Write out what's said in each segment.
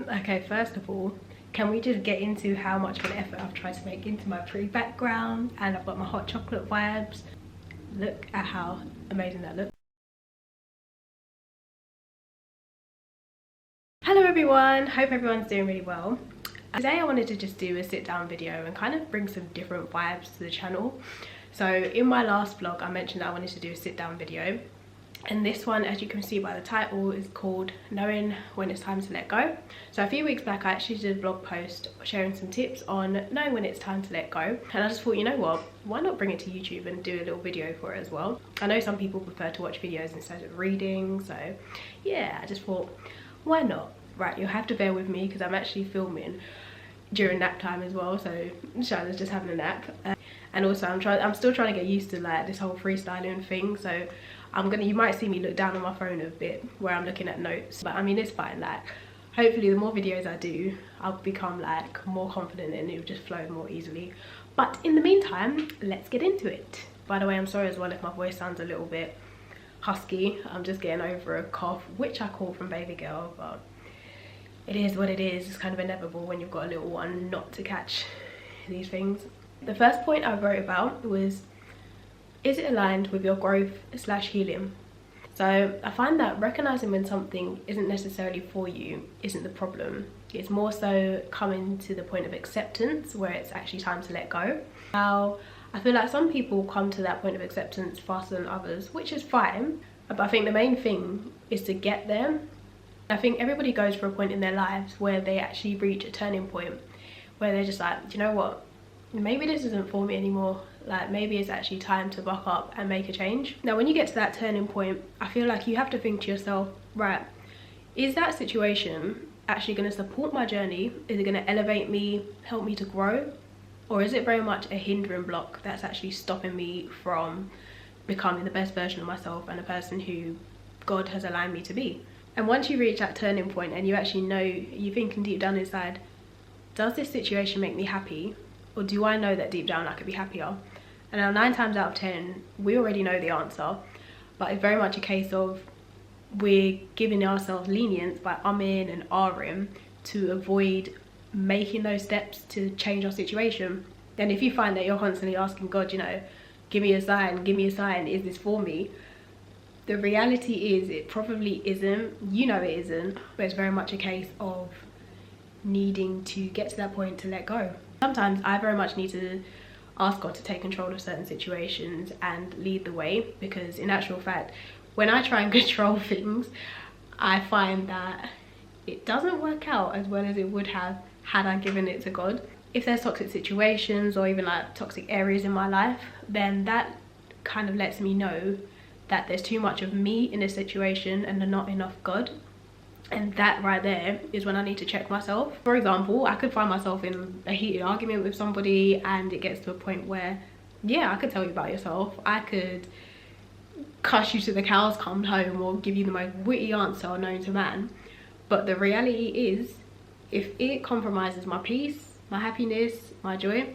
Okay, first of all, can we just get into how much of an effort I've tried to make into my pre-background, and I've got my hot chocolate vibes. Look at how amazing that looks. Hello everyone, hope everyone's doing really well. Today I wanted to just do a sit down video and kind of bring some different vibes to the channel. So in my last vlog I mentioned that I wanted to do a sit down video, and this one, as you can see by the title, is called Knowing When It's Time to Let Go. So a few weeks back I actually did a blog post sharing some tips on knowing when it's time to let go, and I just thought, you know what, why not bring it to YouTube and do a little video for it as well. I know some people prefer to watch videos instead of reading, so yeah, I just thought, why not? Right, you'll have to bear with me because I'm actually filming during nap time as well, so Shaila's just having a nap. And also I'm still trying to get used to like this whole freestyling thing, so you might see me look down on my phone a bit where I'm looking at notes, but I mean, it's fine. Like, hopefully the more videos I do, I'll become like more confident and it'll just flow more easily. But in the meantime, let's get into it. By the way, I'm sorry as well if my voice sounds a little bit husky. I'm just getting over a cough, which I caught from baby girl, but it is what it is. It's kind of inevitable when you've got a little one not to catch these things. The first point I wrote about was, is it aligned with your growth / healing? So I find that recognizing when something isn't necessarily for you isn't the problem. It's more so coming to the point of acceptance where it's actually time to let go. Now, I feel like some people come to that point of acceptance faster than others, which is fine. But I think the main thing is to get there. I think everybody goes for a point in their lives where they actually reach a turning point where they're just like, do you know what? Maybe this isn't for me anymore. Like, maybe it's actually time to buck up and make a change. Now, when you get to that turning point, I feel like you have to think to yourself, right, is that situation actually going to support my journey? Is it going to elevate me, help me to grow? Or is it very much a hindering block that's actually stopping me from becoming the best version of myself and a person who God has aligned me to be? And once you reach that turning point and you actually know, you're thinking deep down inside, does this situation make me happy? Or do I know that deep down I could be happier? And now 9 times out of 10, we already know the answer, but it's very much a case of we're giving ourselves lenience by umming and ahhing to avoid making those steps to change our situation. And if you find that you're constantly asking God, you know, give me a sign, is this for me? The reality is it probably isn't. You know it isn't, but it's very much a case of needing to get to that point to let go. Sometimes I very much need to ask God to take control of certain situations and lead the way, because in actual fact, when I try and control things, I find that it doesn't work out as well as it would have had I given it to God. If there's toxic situations or even like toxic areas in my life, then that kind of lets me know that there's too much of me in a situation and not enough God. And that right there is when I need to check myself. For example, I could find myself in a heated argument with somebody and it gets to a point where, yeah, I could tell you about yourself. I could cuss you to the cows come home or give you the most witty answer known to man. But the reality is, if it compromises my peace, my happiness, my joy,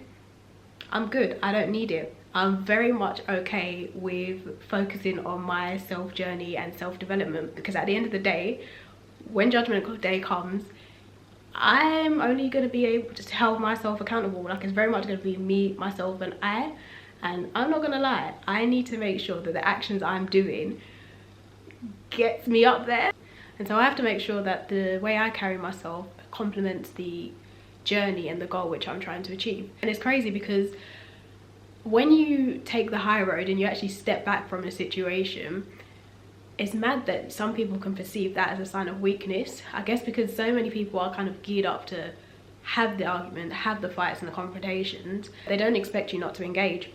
I'm good. I don't need it. I'm very much okay with focusing on my self journey and self-development, because at the end of the day, when judgment day comes, I'm only going to be able to hold myself accountable. Like, it's very much going to be me, myself and I. And I'm not going to lie, I need to make sure that the actions I'm doing gets me up there. And so I have to make sure that the way I carry myself complements the journey and the goal which I'm trying to achieve. And it's crazy because when you take the high road and you actually step back from a situation, it's mad that some people can perceive that as a sign of weakness. I guess because so many people are kind of geared up to have the argument, have the fights and the confrontations, they don't expect you not to engage.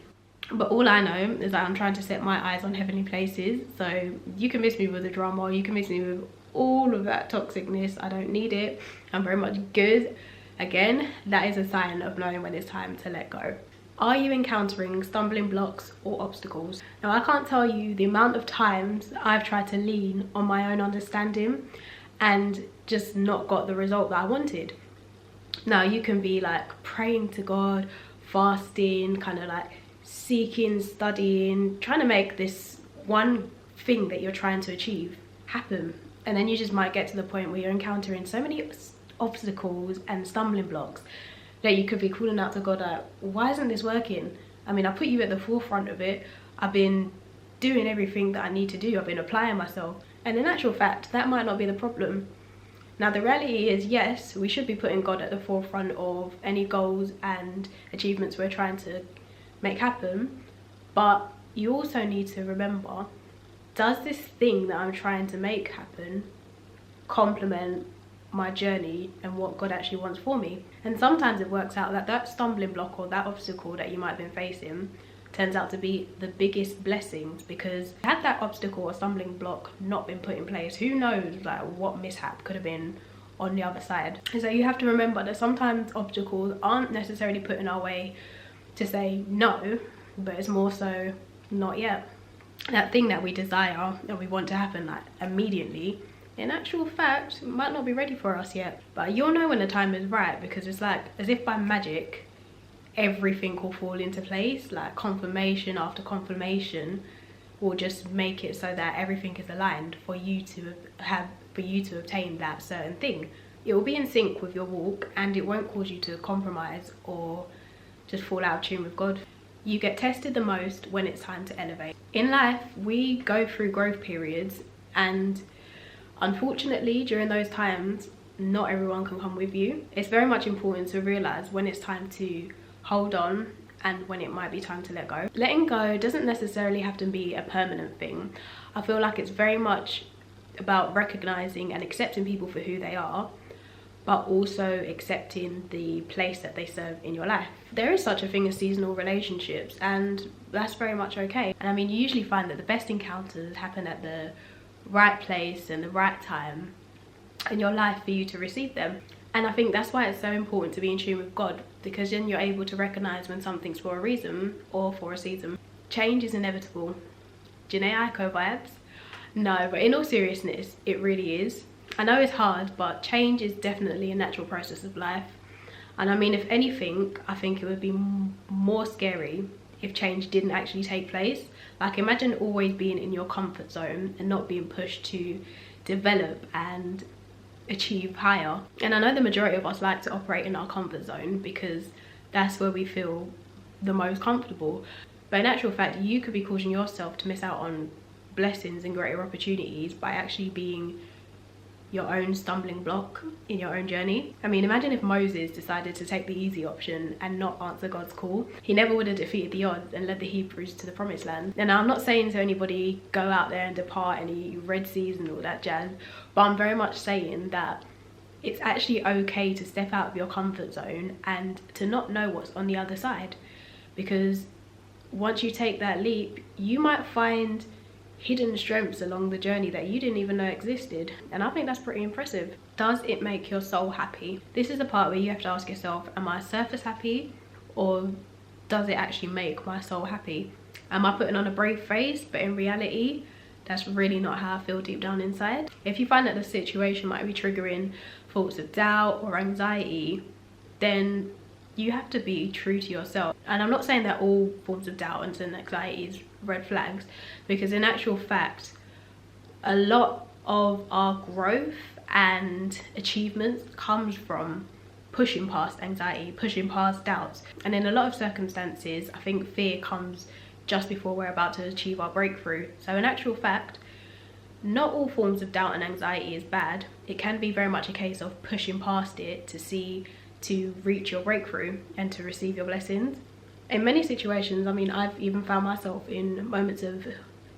But all I know is that I'm trying to set my eyes on heavenly places. So you can miss me with the drama, you can miss me with all of that toxicness. I don't need it. I'm very much good. Again, that is a sign of knowing when it's time to let go. Are you encountering stumbling blocks or obstacles? Now, I can't tell you the amount of times I've tried to lean on my own understanding and just not got the result that I wanted. Now, you can be like praying to God, fasting, kind of like seeking, studying, trying to make this one thing that you're trying to achieve happen. And then you just might get to the point where you're encountering so many obstacles and stumbling blocks that you could be calling out to God like, why isn't this working? I mean, I put you at the forefront of it. I've been doing everything that I need to do. I've been applying myself. And in actual fact, that might not be the problem. Now, the reality is, yes, we should be putting God at the forefront of any goals and achievements we're trying to make happen. But you also need to remember, does this thing that I'm trying to make happen complement my journey and what God actually wants for me? And sometimes it works out that that stumbling block or that obstacle that you might have been facing turns out to be the biggest blessings, because had that obstacle or stumbling block not been put in place, who knows like what mishap could have been on the other side. And so you have to remember that sometimes obstacles aren't necessarily put in our way to say no, but it's more so not yet. That thing that we desire and we want to happen like immediately, in actual fact, might not be ready for us yet. But you'll know when the time is right, because it's like as if by magic everything will fall into place. Like confirmation after confirmation will just make it so that everything is aligned for you to obtain that certain thing. It will be in sync with your walk, and it won't cause you to compromise or just fall out of tune with God. You get tested the most when it's time to elevate. In life, we go through growth periods, and unfortunately during those times not everyone can come with you. It's very much important to realize when it's time to hold on and when it might be time to let go. Letting go doesn't necessarily have to be a permanent thing. I feel like it's very much about recognizing and accepting people for who they are, but also accepting the place that they serve in your life. There is such a thing as seasonal relationships, and that's very much okay. And I mean, you usually find that the best encounters happen at the right place and the right time in your life for you to receive them. And I think that's why it's so important to be in tune with God, because then you're able to recognize when something's for a reason or for a season. Change is inevitable. Jhené Aiko vibes? No, but in all seriousness, it really is. I know it's hard, but change is definitely a natural process of life. And I mean, if anything, I think it would be more scary if change didn't actually take place. Like, imagine always being in your comfort zone and not being pushed to develop and achieve higher. And I know the majority of us like to operate in our comfort zone because that's where we feel the most comfortable. But in actual fact, you could be causing yourself to miss out on blessings and greater opportunities by actually being your own stumbling block in your own journey. I mean, imagine if Moses decided to take the easy option and not answer God's call. He never would have defeated the odds and led the Hebrews to the promised land. And I'm not saying to anybody go out there and depart any Red Seas and all that jazz, but I'm very much saying that it's actually okay to step out of your comfort zone and to not know what's on the other side, because once you take that leap, you might find hidden strengths along the journey that you didn't even know existed. And I think that's pretty impressive. Does it make your soul happy? This is the part where you have to ask yourself, am I surface happy, or does it actually make my soul happy? Am I putting on a brave face, but in reality that's really not how I feel deep down inside? If you find that the situation might be triggering thoughts of doubt or anxiety, then you have to be true to yourself. And I'm not saying that all forms of doubt and anxiety is red flags, because in actual fact, a lot of our growth and achievements comes from pushing past anxiety, pushing past doubts. And in a lot of circumstances, I think fear comes just before we're about to achieve our breakthrough. So in actual fact, not all forms of doubt and anxiety is bad. It can be very much a case of pushing past it to reach your breakthrough and to receive your blessings. In many situations, I mean, I've even found myself in moments of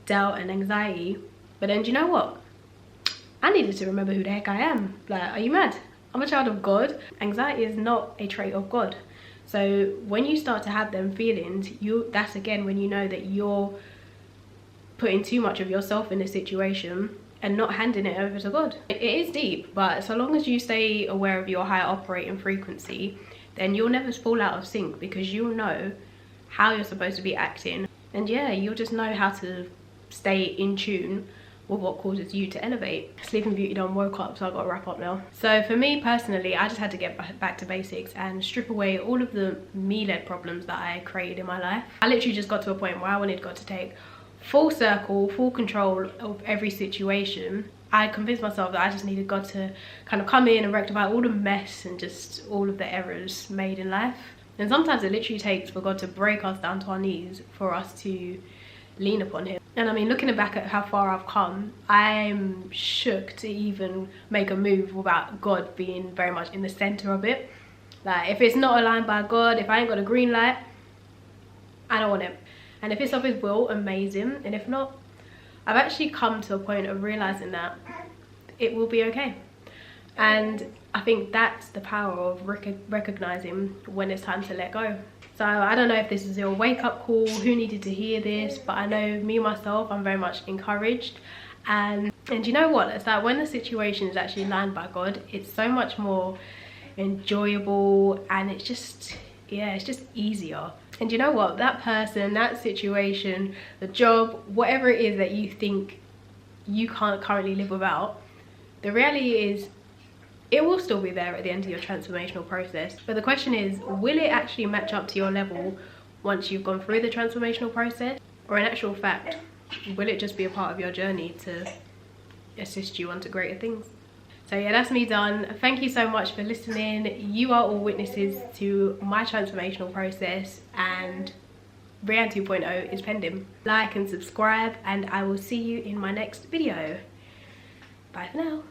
doubt and anxiety, but then do you know what? I needed to remember who the heck I am. Like, are you mad? I'm a child of God. Anxiety is not a trait of God. So when you start to have them feelings, that's again when you know that you're putting too much of yourself in a situation and not handing it over to God. It is deep, but so long as you stay aware of your higher operating frequency, then you'll never fall out of sync, because you'll know how you're supposed to be acting. And yeah, you'll just know how to stay in tune with what causes you to elevate. Sleeping Beauty done woke up, so I've got to wrap up now. So for me personally, I just had to get back to basics and strip away all of the me-led problems that I created in my life. I literally just got to a point where I wanted God to take full circle, full control of every situation, I convinced myself that I just needed God to kind of come in and rectify all the mess and just all of the errors made in life. And sometimes it literally takes for God to break us down to our knees for us to lean upon him. And I mean, looking back at how far I've come, I'm shook to even make a move without God being very much in the center of it. Like, if it's not aligned by God, if I ain't got a green light, I don't want it. And if it's of his will, amazing. And if not, I've actually come to a point of realizing that it will be okay. And I think that's the power of recognizing when it's time to let go. So I don't know if this is your wake-up call, who needed to hear this, but I know me myself, I'm very much encouraged. And you know what, it's like when the situation is actually lined by God, it's so much more enjoyable, and it's just, yeah, it's just easier. And you know what, that person, that situation, the job, whatever it is that you think you can't currently live without, the reality is it will still be there at the end of your transformational process. But the question is, will it actually match up to your level once you've gone through the transformational process? Or in actual fact, will it just be a part of your journey to assist you onto greater things? So yeah, that's me done. Thank you so much for listening. You are all witnesses to my transformational process, and Brianne 2.0 is pending. Like and subscribe, and I will see you in my next video. Bye for now.